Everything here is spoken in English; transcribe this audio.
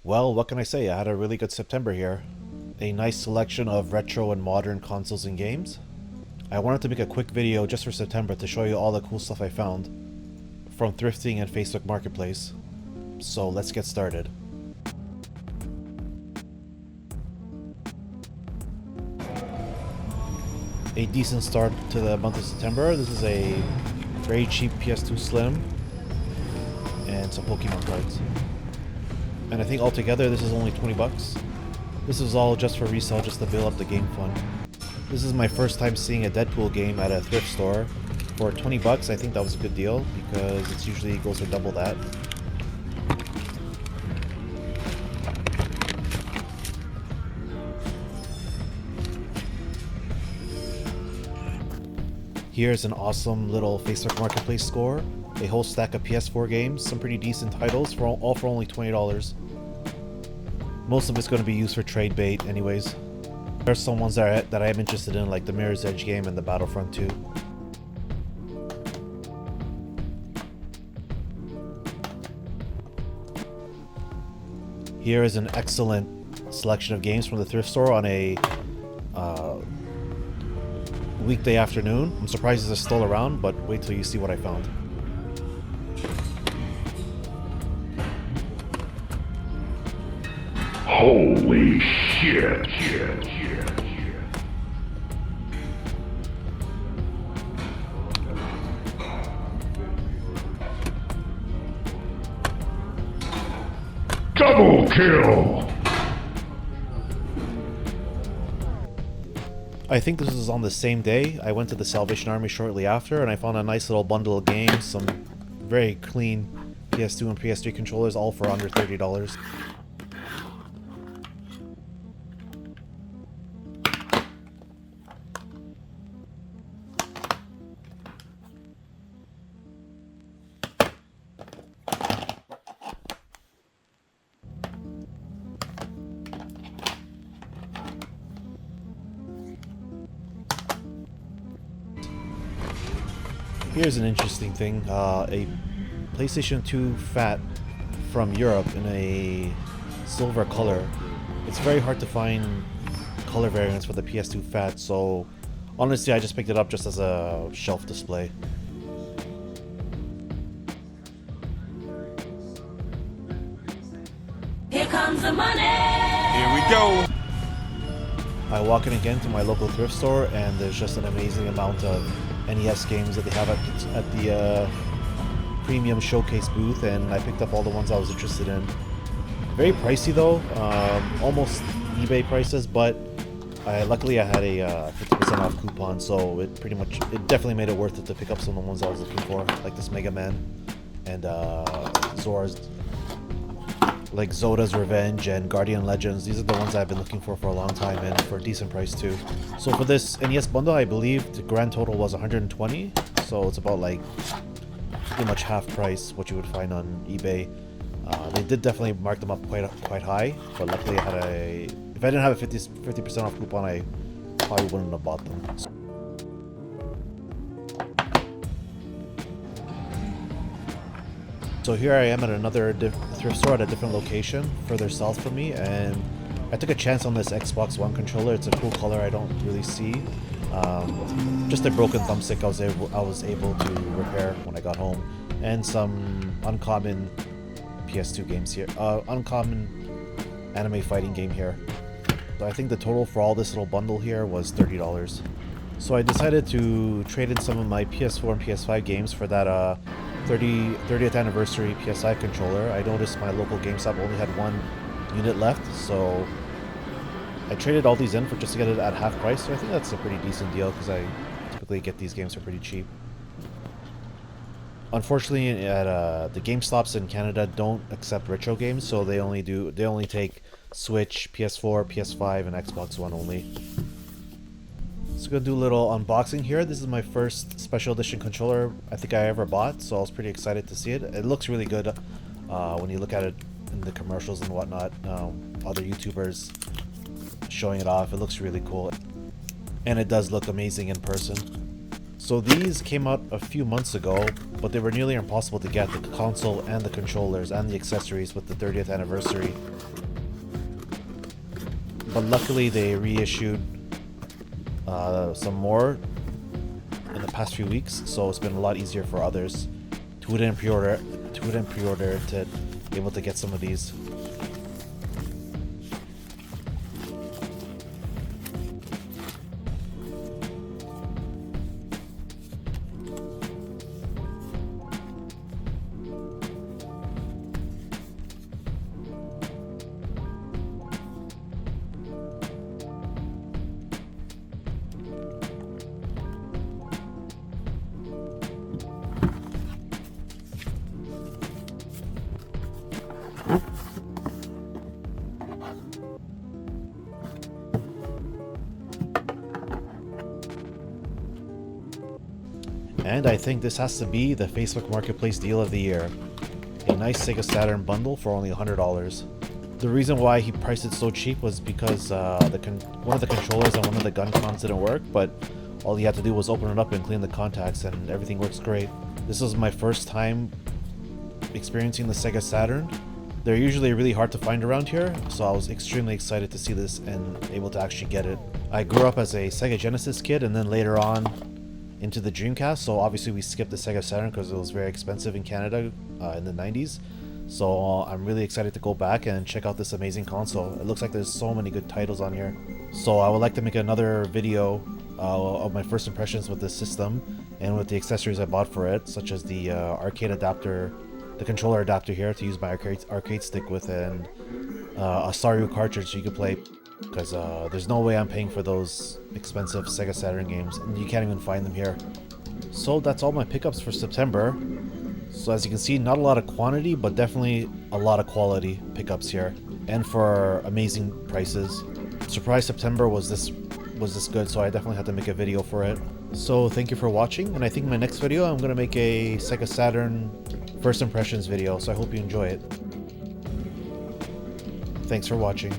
Well, what can I say? I had a really good September here. A nice selection of retro and modern consoles and games. I wanted to make a quick video just for September to show you all the cool stuff I found from Thrifting and Facebook Marketplace. So let's get started. A decent start to the month of September. This is a very cheap PS2 Slim and some Pokemon cards. And I think altogether this is only 20 bucks. This is all just for resale, just to build up the game fund. This is my first time seeing a Deadpool game at a thrift store. For 20 bucks, I think that was a good deal because it usually goes for double that. Here's an awesome little Facebook Marketplace score. A whole stack of PS4 games, some pretty decent titles, all for only $20. Most of it's going to be used for trade bait anyways. There's some ones that I am interested in, like the Mirror's Edge game and the Battlefront 2. Here is an excellent selection of games from the thrift store on a weekday afternoon. I'm surprised it's still around, but wait till you see what I found. Holy shit. Double kill! I think this was on the same day. I went to the Salvation Army shortly after and I found a nice little bundle of games, some very clean PS2 and PS3 controllers, all for under $30. Here's an interesting thing, a PlayStation 2 Fat from Europe in a silver color. It's very hard to find color variants for the PS2 Fat, so honestly I just picked it up just as a shelf display. Here comes the money! Here we go! I walk in again to my local thrift store and there's just an amazing amount of NES games that they have at the premium showcase booth, and I picked up all the ones I was interested in. Very pricey though, almost eBay prices, but luckily I had a 50% off coupon, so it definitely made it worth it to pick up some of the ones I was looking for, like this Mega Man and Zoda's Revenge and Guardian Legends. These are the ones I've been looking for a long time, and for a decent price too. So for this NES bundle, I believe the grand total was 120, so it's about like pretty much half price what you would find on eBay. They did definitely mark them up quite high, but luckily I had if I didn't have a 50% off coupon, I probably wouldn't have bought them. So here I am at another thrift store at a different location, further south from me, and I took a chance on this Xbox One controller. It's a cool color I don't really see. Just a broken thumbstick I was able to repair when I got home, and some uncommon PS2 games here. Uncommon anime fighting game here. So I think the total for all this little bundle here was $30. So I decided to trade in some of my PS4 and PS5 games for that 30th anniversary PSI controller. I noticed my local GameStop only had one unit left, so I traded all these in for just to get it at half price. So I think that's a pretty decent deal because I typically get these games for pretty cheap. Unfortunately, at the GameStops in Canada don't accept retro games, so they only take Switch, PS4, PS5, and Xbox One only. So gonna do a little unboxing here. This is my first special edition controller I think I ever bought, so I was pretty excited to see it. It looks really good when you look at it in the commercials and whatnot. Other YouTubers showing it off. It looks really cool, and it does look amazing in person. So these came out a few months ago, but they were nearly impossible to get, the console and the controllers and the accessories with the 30th anniversary. But luckily they reissued some more in the past few weeks, so it's been a lot easier for others to put in pre-order to be able to get some of these. And I think this has to be the Facebook Marketplace deal of the year. A nice Sega Saturn bundle for only $100. The reason why he priced it so cheap was because one of the controllers and one of the gun cons didn't work, but all you had to do was open it up and clean the contacts and everything works great. This was my first time experiencing the Sega Saturn. They're usually really hard to find around here, so I was extremely excited to see this and able to actually get it. I grew up as a Sega Genesis kid and then later on into the Dreamcast, so obviously we skipped the Sega Saturn because it was very expensive in Canada in the 90s. So I'm really excited to go back and check out this amazing console. It looks like there's so many good titles on here. So I would like to make another video of my first impressions with this system and with the accessories I bought for it, such as the arcade adapter, the controller adapter here to use my arcade stick with, and a Staryu cartridge so you could play, because there's no way I'm paying for those expensive Sega Saturn games, and you can't even find them here. So that's all my pickups for September. So as you can see, not a lot of quantity, but definitely a lot of quality pickups here, and for amazing prices. Surprise September was this good, so I definitely had to make a video for it. So thank you for watching, and I think in my next video I'm gonna make a Sega Saturn first impressions video, so I hope you enjoy it. Thanks for watching.